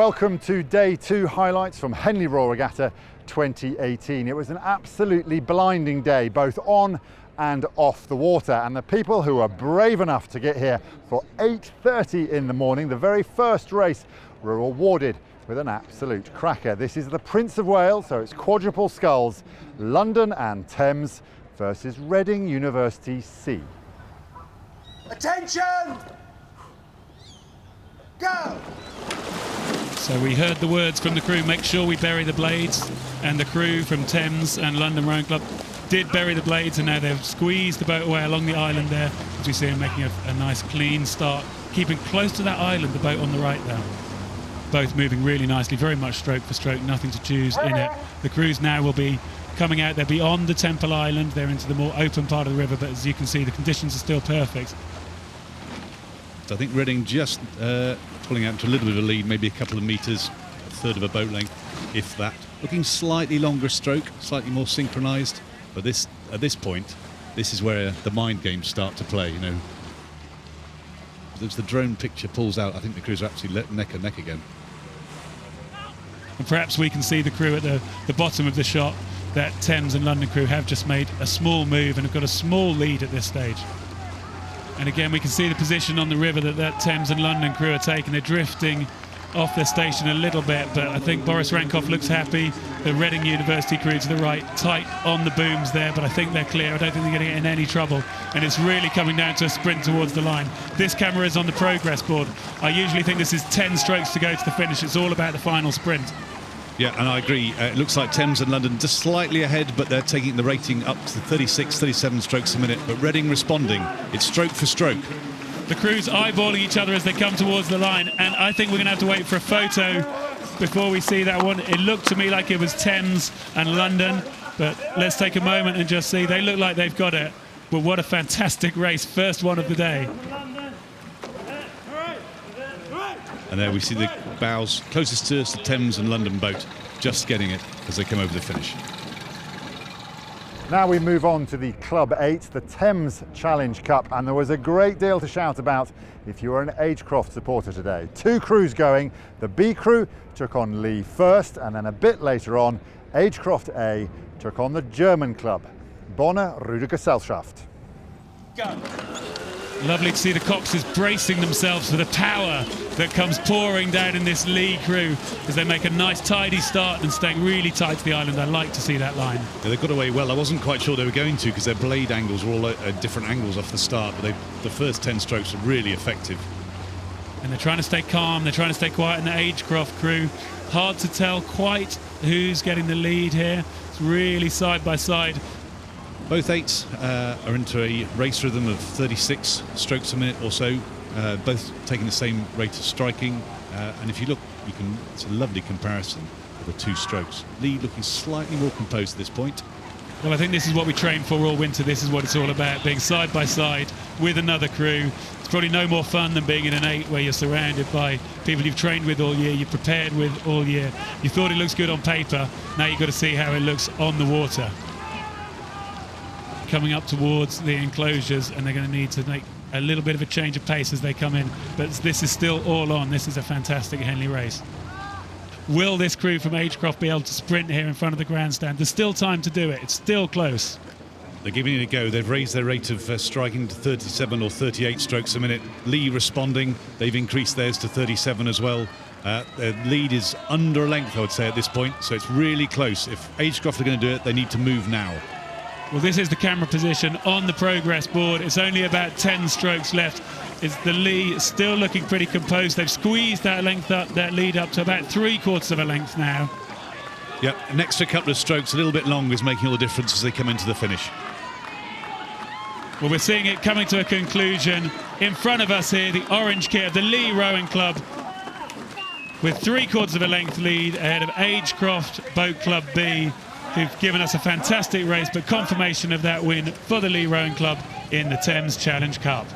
Welcome to day 2 highlights from Henley Royal Regatta 2018. It was an absolutely blinding day, both on and off the water, and the people who were brave enough to get here for 8:30 in the morning, the very first race, were awarded with an absolute cracker. This is the Prince of Wales, so it's quadruple sculls, London and Thames versus Reading University C. Attention! Go! So we heard the words from the crew, make sure we bury the blades, and the crew from Thames and London Rowing Club did bury the blades, and now they've squeezed the boat away along the island there, as we see them making a nice clean start, keeping close to that island, the boat on the right there. Both moving really nicely, very much stroke for stroke, nothing to choose in it. The crews now will be coming out, they're beyond the Temple Island, they're into the more open part of the river, but as you can see the conditions are still perfect. So I think Reading just pulling out to a little bit of a lead, maybe a couple of metres, a third of a boat length, if that. Looking slightly longer stroke, slightly more synchronised, but at this point, this is where the mind games start to play, you know. As the drone picture pulls out, I think the crews are absolutely neck and neck again. And perhaps we can see the crew at the bottom of the shot, that Thames and London crew have just made a small move and have got a small lead at this stage. And again, we can see the position on the river that Thames and London crew are taking. They're drifting off their station a little bit, but I think Boris Rankoff looks happy. The Reading University crew to the right, tight on the booms there, but I think they're clear. I don't think they're going to get in any trouble, and it's really coming down to a sprint towards the line. This camera is on the progress board. I usually think this is 10 strokes to go to the finish. It's all about the final sprint. Yeah, and I agree. It looks like Thames and London just slightly ahead, but they're taking the rating up to 36, 37 strokes a minute. But Reading responding. It's stroke for stroke. The crews eyeballing each other as they come towards the line, and I think we're going to have to wait for a photo before we see that one. It looked to me like it was Thames and London, but let's take a moment and just see. They look like they've got it. But what a fantastic race. First one of the day. And there we see the bows closest to us, the Thames and London boat, just getting it as they come over the finish. Now we move on to the Club 8, the Thames Challenge Cup, and there was a great deal to shout about if you were an Agecroft supporter today. 2 crews going. The B crew took on Lee first, and then a bit later on, Agecroft A took on the German club, Bonner Rüdiger-Gesellschaft. Go! Lovely to see the Coxes bracing themselves for the power that comes pouring down in this Lee crew as they make a nice tidy start and staying really tight to the island. I like to see that line. Yeah, they got away well. I wasn't quite sure they were going to, because their blade angles were all at different angles off the start, but the first 10 strokes were really effective. And they're trying to stay calm, they're trying to stay quiet in the Agecroft crew. Hard to tell quite who's getting the lead here. It's really side by side. Both 8s are into a race rhythm of 36 strokes a minute or so, both taking the same rate of striking. And if you look, it's a lovely comparison of the 2 strokes. Lee looking slightly more composed at this point. Well, I think this is what we train for all winter. This is what it's all about, being side by side with another crew. It's probably no more fun than being in an 8 where you're surrounded by people you've trained with all year, you've prepared with all year. You thought it looks good on paper, now you've got to see how it looks on the water. Coming up towards the enclosures, and they're going to need to make a little bit of a change of pace as they come in, but this is still all on. This is a fantastic Henley race. Will this crew from Agecroft be able to sprint here in front of the grandstand? There's still time to do it. It's still close. They're giving it a go. They've raised their rate of striking to 37 or 38 strokes a minute. Lee responding. They've increased theirs to 37 as well. Their lead is under a length, I would say, at this point, so it's really close. If Agecroft are going to do it, they need to move now. Well, this is the camera position on the progress board. It's only about 10 strokes left. It's the Lee still looking pretty composed. They've squeezed that length up, that lead up to about 3/4 of a length now. Yep, an extra couple of strokes, a little bit long, is making all the difference as they come into the finish. Well, we're seeing it coming to a conclusion. In front of us here, the orange kit of the Lee Rowing Club with 3/4 of a length lead ahead of Agecroft Boat Club B, who've given us a fantastic race, but confirmation of that win for the Lee Rowing Club in the Thames Challenge Cup.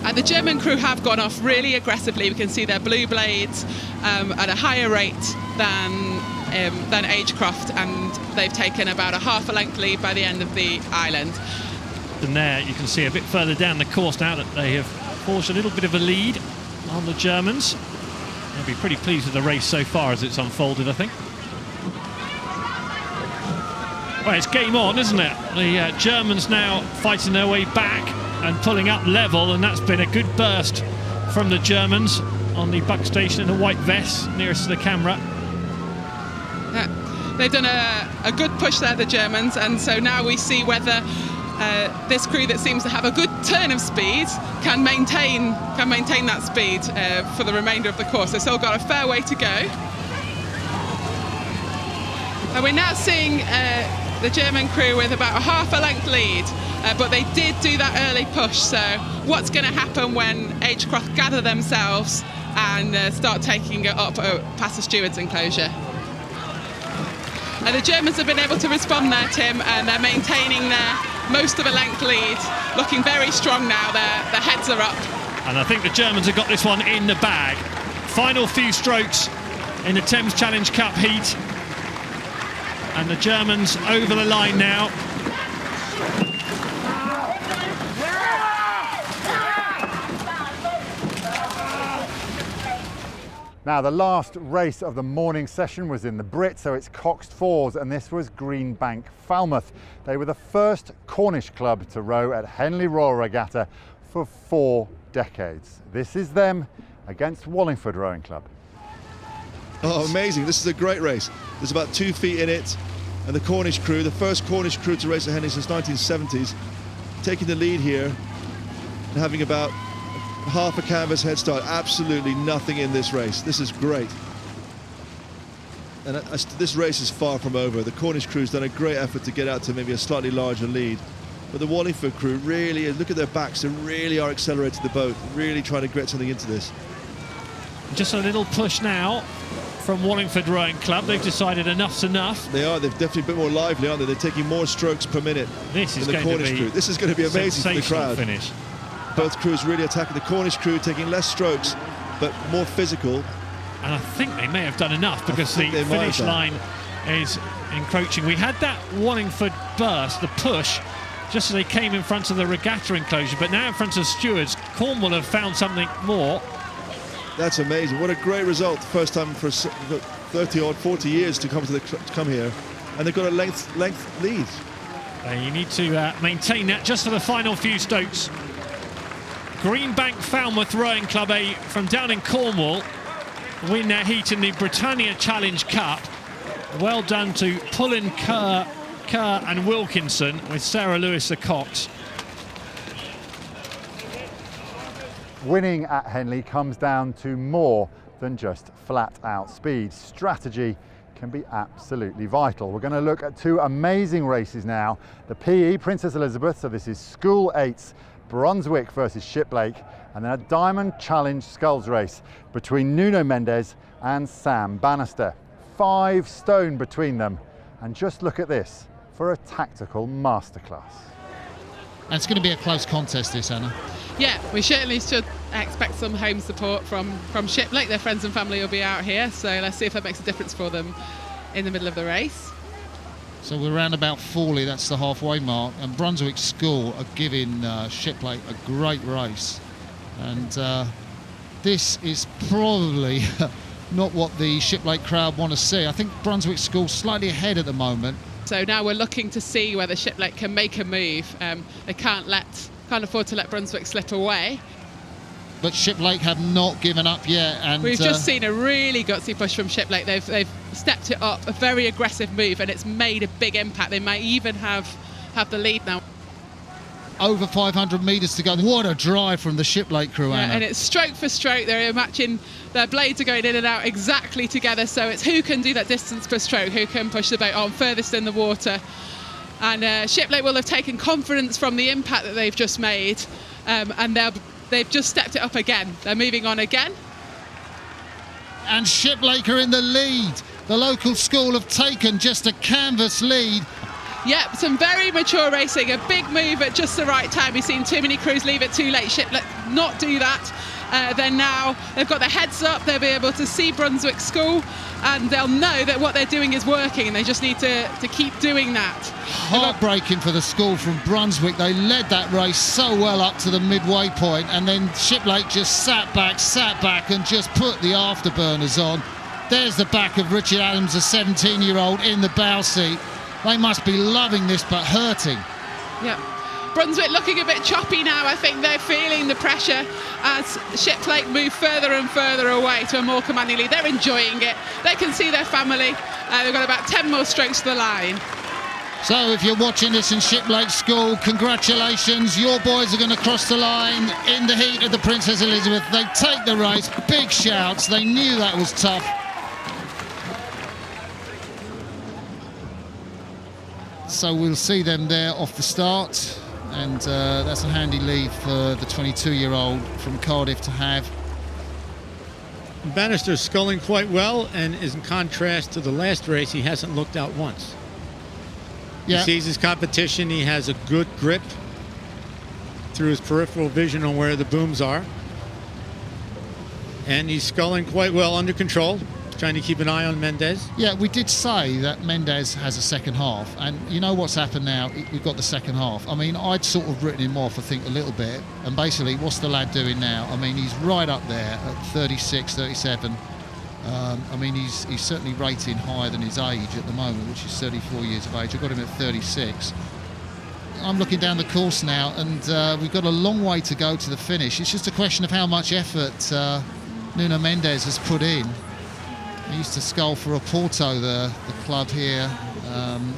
And the German crew have gone off really aggressively. We can see their blue blades at a higher rate than Agecroft, and they've taken about a half a length lead by the end of the island. And there you can see a bit further down the course now that they have forged a little bit of a lead on the Germans. They'll be pretty pleased with the race so far as it's unfolded, I think. Well, it's game on, isn't it? The Germans now fighting their way back and pulling up level, and that's been a good burst from the Germans on the buck station in the white vest nearest to the camera. Yeah, they've done a good push there, the Germans, and so now we see whether this crew that seems to have a good turn of speed can maintain that speed for the remainder of the course. They've still got a fair way to go. And we're now seeing the German crew with about a half a length lead, but they did do that early push. So what's going to happen when Agecroft gather themselves and start taking it up past the steward's enclosure? And the Germans have been able to respond there, Tim, and they're maintaining their most of a length lead, looking very strong now. Their heads are up. And I think the Germans have got this one in the bag. Final few strokes in the Thames Challenge Cup heat. And the Germans over the line now. Now, the last race of the morning session was in the Brit, so it's Coxed Fours, and this was Greenbank Falmouth. They were the first Cornish club to row at Henley Royal Regatta for 4 decades. This is them against Wallingford Rowing Club. Oh, amazing. This is a great race. There's about 2 feet in it, and the Cornish crew, the first Cornish crew to race at Henley since 1970s, taking the lead here and having about half a canvas head start. Absolutely nothing in this race. This is great. And this race is far from over. The Cornish crew's done a great effort to get out to maybe a slightly larger lead. But the Wallingford crew really, look at their backs, they really are accelerating the boat, really trying to get something into this. Just a little push now from Wallingford Rowing Club. They've decided enough's enough. They are. They're definitely a bit more lively, aren't they? They're taking more strokes per minute than the Cornish crew. This is going to be amazing for the crowd. Finish. Both crews really attacking. The Cornish crew taking less strokes, but more physical. And I think they may have done enough because the finish line is encroaching. We had that Wallingford burst, the push, just as they came in front of the regatta enclosure, but now in front of stewards, Cornwall have found something more. That's amazing. What a great result. First time for 30 or 40 years to come here. And they've got a length lead. You need to maintain that just for the final few strokes. Greenbank Falmouth Rowing Club from down in Cornwall win their heat in the Britannia Challenge Cup. Well done to Pullen, Kerr and Wilkinson with Sarah Lewis the Cox. Winning at Henley comes down to more than just flat out speed. Strategy can be absolutely vital. We're going to look at 2 amazing races now. The PE Princess Elizabeth, so this is School 8's Brunswick versus Shiplake, and then a Diamond Challenge Sculls race between Nuno Mendes and Sam Bannister. 5 stone between them, and just look at this for a tactical masterclass. And it's going to be a close contest, this, Anna. Yeah, we certainly should expect some home support from Shiplake. Their friends and family will be out here, so let's see if that makes a difference for them in the middle of the race. So we're around about Fawley, that's the halfway mark, and Brunswick School are giving Shiplake a great race. And this is probably not what the Shiplake crowd want to see. I think Brunswick School slightly ahead at the moment. So now we're looking to see whether Shiplake can make a move. They can't afford to let Brunswick slip away. But Shiplake have not given up yet. And we've just seen a really gutsy push from Shiplake. They've stepped it up, a very aggressive move, and it's made a big impact. They might even have the lead now. Over 500 metres to go. What a drive from the Shiplake crew, Anna. And it's stroke for stroke. They're matching, their blades are going in and out exactly together, so it's who can do that distance per stroke, who can push the boat on furthest in the water. And Shiplake will have taken confidence from the impact that they've just made, and they've just stepped it up again. They're moving on again. And Shiplake are in the lead. The local school have taken just a canvas lead. Yep, some very mature racing, a big move at just the right time. We've seen too many crews leave it too late. Shiplet not do that. Then now they've got their heads up, they'll be able to see Brunswick School and they'll know that what they're doing is working and they just need to keep doing that. Heartbreaking for the school from Brunswick. They led that race so well up to the midway point and then Shiplake just sat back and just put the afterburners on. There's the back of Richard Adams, a 17-year-old in the bow seat. They must be loving this but hurting. Yeah. Brunswick looking a bit choppy now. I think they're feeling the pressure as Shiplake move further and further away to a more commanding lead. They're enjoying it. They can see their family. They've got about 10 more strokes to the line. So if you're watching this in Shiplake School, congratulations. Your boys are going to cross the line in the heat of the Princess Elizabeth. They take the race. Big shouts. They knew that was tough. So we'll see them there off the start. And that's a handy lead for the 22-year-old from Cardiff to have. Bannister's sculling quite well, and is in contrast to the last race, he hasn't looked out once. Yeah. He sees his competition, he has a good grip through his peripheral vision on where the booms are. And he's sculling quite well under control, trying to keep an eye on Mendez. Yeah, we did say that Mendez has a second half, and you know what's happened now? We've got the second half. I mean, I'd sort of written him off, I think, a little bit, and basically, what's the lad doing now? I mean, he's right up there at 36, 37. I mean, he's certainly rating higher than his age at the moment, which is 34 years of age. I've got him at 36. I'm looking down the course now, and we've got a long way to go to the finish. It's just a question of how much effort Nuno Mendes has put in. He used to scull for Oporto, the club here,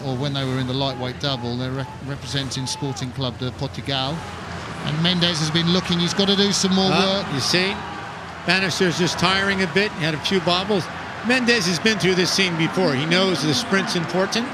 or when they were in the lightweight double, they're representing Sporting Club de Portugal. And Mendes has been looking, he's got to do some more work. You see, Bannister's just tiring a bit, he had a few bobbles. Mendez has been through this scene before. He knows the sprint's important.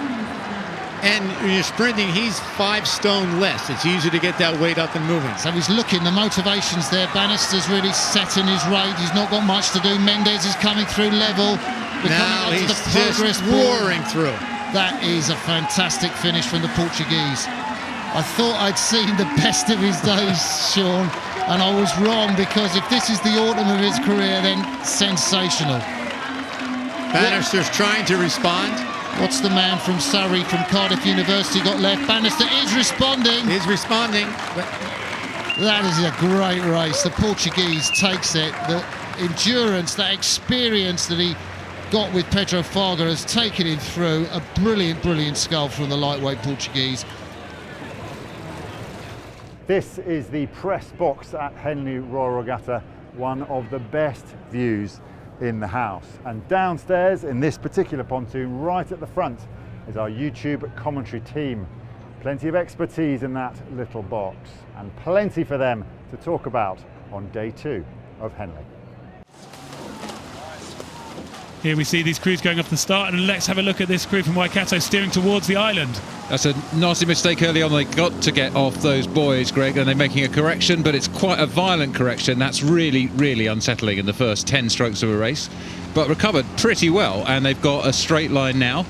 And when you're sprinting, he's 5 stone less. It's easier to get that weight up and moving. So he's looking, the motivation's there. Bannister's really setting his rate. He's not got much to do. Mendez is coming through level. Now he's just roaring through. That is a fantastic finish from the Portuguese. I thought I'd seen the best of his days, Sean, and I was wrong, because if this is the autumn of his career, then sensational. Bannister's trying to respond. What's the man from Surrey, from Cardiff University, got left? Bannister is responding. He's responding. That is a great race. The Portuguese takes it. The endurance, that experience that he got with Pedro Farga has taken him through. A brilliant, brilliant scull from the lightweight Portuguese. This is the press box at Henley Royal Regatta, one of the best views in the house. And downstairs in this particular pontoon, right at the front, is our YouTube commentary team. Plenty of expertise in that little box, and plenty for them to talk about on day 2 of Henley. Here we see these crews going off the start, and let's have a look at this crew from Waikato steering towards the island. That's a nasty mistake early on. They got to get off those buoys, Greg, and they're making a correction, but it's quite a violent correction. That's really, really unsettling in the first 10 strokes of a race, but recovered pretty well, and they've got a straight line now.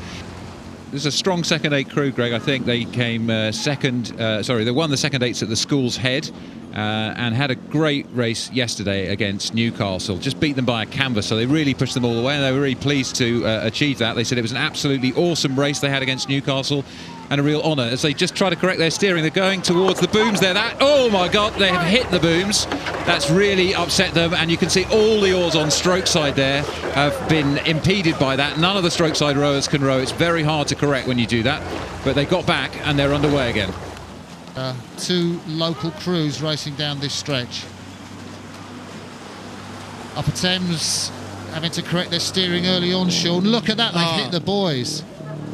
There's a strong second 8 crew, Greg. I think they came second. They won the second 8s at the School's Head. And had a great race yesterday against Newcastle. Just beat them by a canvas, so they really pushed them all the way, and they were really pleased to achieve that. They said it was an absolutely awesome race they had against Newcastle, and a real honour as they just try to correct their steering. They're going towards the booms there. Oh my God, they have hit the booms. That's really upset them, and you can see all the oars on stroke side there have been impeded by that. None of the stroke side rowers can row. It's very hard to correct when you do that, but they got back and they're underway again. 2 local crews racing down this stretch. Upper Thames having to correct their steering early on, Sean. Look at that, they've hit the buoys.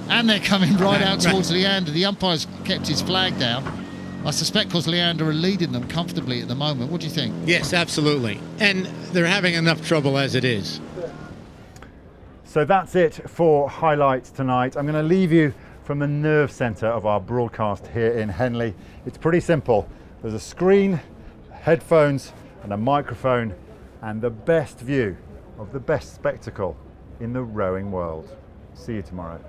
And they're coming right out towards Leander. The umpire's kept his flag down. I suspect because Leander are leading them comfortably at the moment. What do you think? Yes, absolutely. And they're having enough trouble as it is. So that's it for highlights tonight. I'm going to leave you from the nerve centre of our broadcast here in Henley. It's pretty simple. There's a screen, headphones and a microphone, and the best view of the best spectacle in the rowing world. See you tomorrow.